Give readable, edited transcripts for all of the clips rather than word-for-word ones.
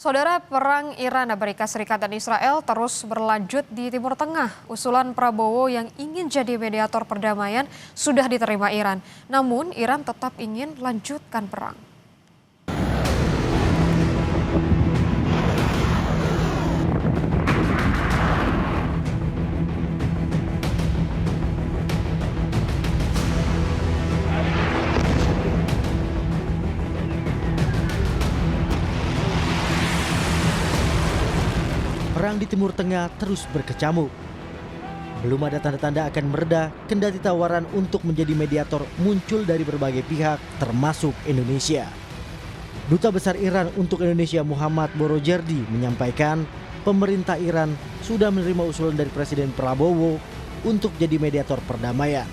Saudara, perang Iran, Amerika Serikat dan Israel terus berlanjut di Timur Tengah. Usulan Prabowo yang ingin jadi mediator perdamaian sudah diterima Iran. Namun Iran tetap ingin lanjutkan perang. Perang di Timur Tengah terus berkecamuk. Belum ada tanda-tanda akan mereda, kendati tawaran untuk menjadi mediator muncul dari berbagai pihak, termasuk Indonesia. Duta Besar Iran untuk Indonesia Muhammad Borojerdi menyampaikan pemerintah Iran sudah menerima usulan dari Presiden Prabowo untuk jadi mediator perdamaian.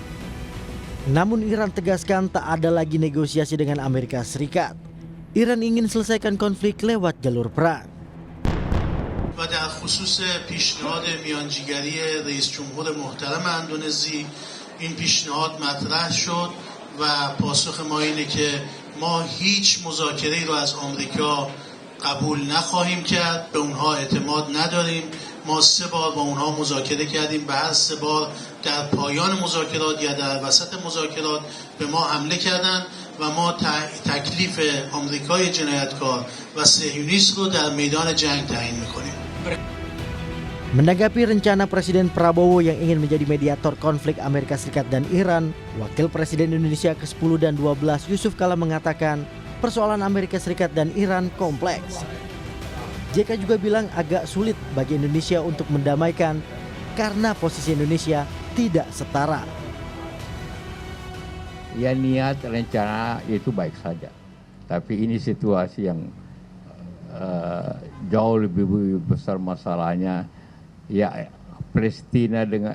Namun Iran tegaskan tak ada lagi negosiasi dengan Amerika Serikat. Iran ingin selesaikan konflik lewat jalur perang. و در خصوص پیشنهاد میانجیگری رئیس جمهور محترم اندونزی این پیشنهاد مطرح شد و پاسخ ما اینه که ما هیچ مذاکره‌ای رو از آمریکا قبول نخواهیم کرد. به اونها اعتماد نداریم. ما 3 بار با اونها مذاکره کردیم. به هر 3 بار در پایان مذاکرات یا در وسط مذاکرات به ما حمله کردند و ما تکلیف آمریکای جنایتکار و صهیونیست رو در میدان جنگ تعیین می‌کنیم. Menanggapi rencana Presiden Prabowo yang ingin menjadi mediator konflik Amerika Serikat dan Iran, Wakil Presiden Indonesia ke-10 dan 12 Yusuf Kala mengatakan persoalan Amerika Serikat dan Iran kompleks. JK juga bilang agak sulit bagi Indonesia untuk mendamaikan karena posisi Indonesia tidak setara. Ya, niat rencana itu baik saja, tapi ini situasi yang jauh lebih besar masalahnya. Ya, Palestina dengan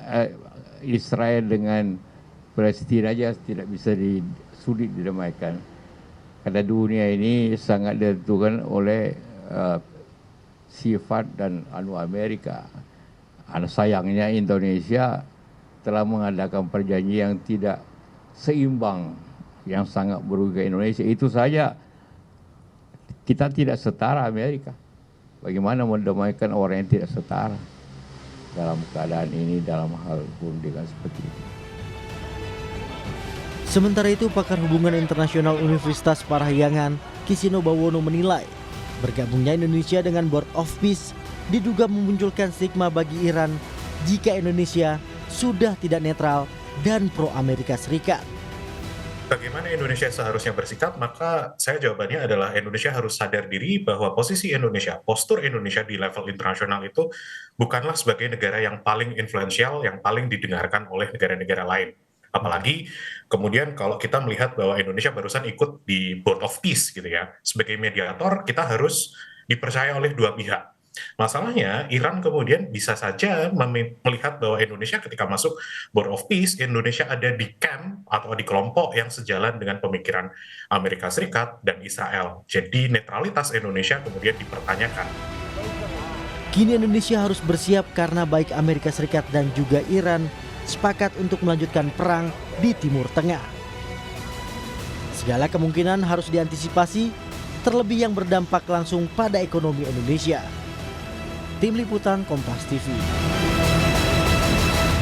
Israel dengan Palestina aja tidak bisa sulit didamaikan. Karena dunia ini sangat ditentukan oleh sifat dan Amerika. Sayangnya Indonesia telah mengadakan perjanjian yang tidak seimbang, yang sangat merugikan Indonesia. Itu saja kita tidak setara Amerika. Bagaimana mendamaikan orang yang tidak setara dalam keadaan ini, dalam hal perundingan seperti itu. Sementara itu, pakar hubungan internasional Universitas Parahyangan, Kisino Bawono menilai bergabungnya Indonesia dengan Board of Peace diduga memunculkan stigma bagi Iran jika Indonesia sudah tidak netral dan pro Amerika Serikat. Bagaimana Indonesia seharusnya bersikap? Maka saya jawabannya adalah Indonesia harus sadar diri bahwa posisi Indonesia, postur Indonesia di level internasional itu bukanlah sebagai negara yang paling influensial, yang paling didengarkan oleh negara-negara lain. Apalagi kemudian kalau kita melihat bahwa Indonesia barusan ikut di Board of Peace gitu ya. Sebagai mediator kita harus dipercaya oleh dua pihak. Masalahnya Iran kemudian bisa saja melihat bahwa Indonesia ketika masuk Board of Peace, Indonesia ada di camp atau di kelompok yang sejalan dengan pemikiran Amerika Serikat dan Israel. Jadi netralitas Indonesia kemudian dipertanyakan. Kini Indonesia harus bersiap karena baik Amerika Serikat dan juga Iran sepakat untuk melanjutkan perang di Timur Tengah. Segala kemungkinan harus diantisipasi, terlebih yang berdampak langsung pada ekonomi Indonesia. Tim Liputan Kompas TV.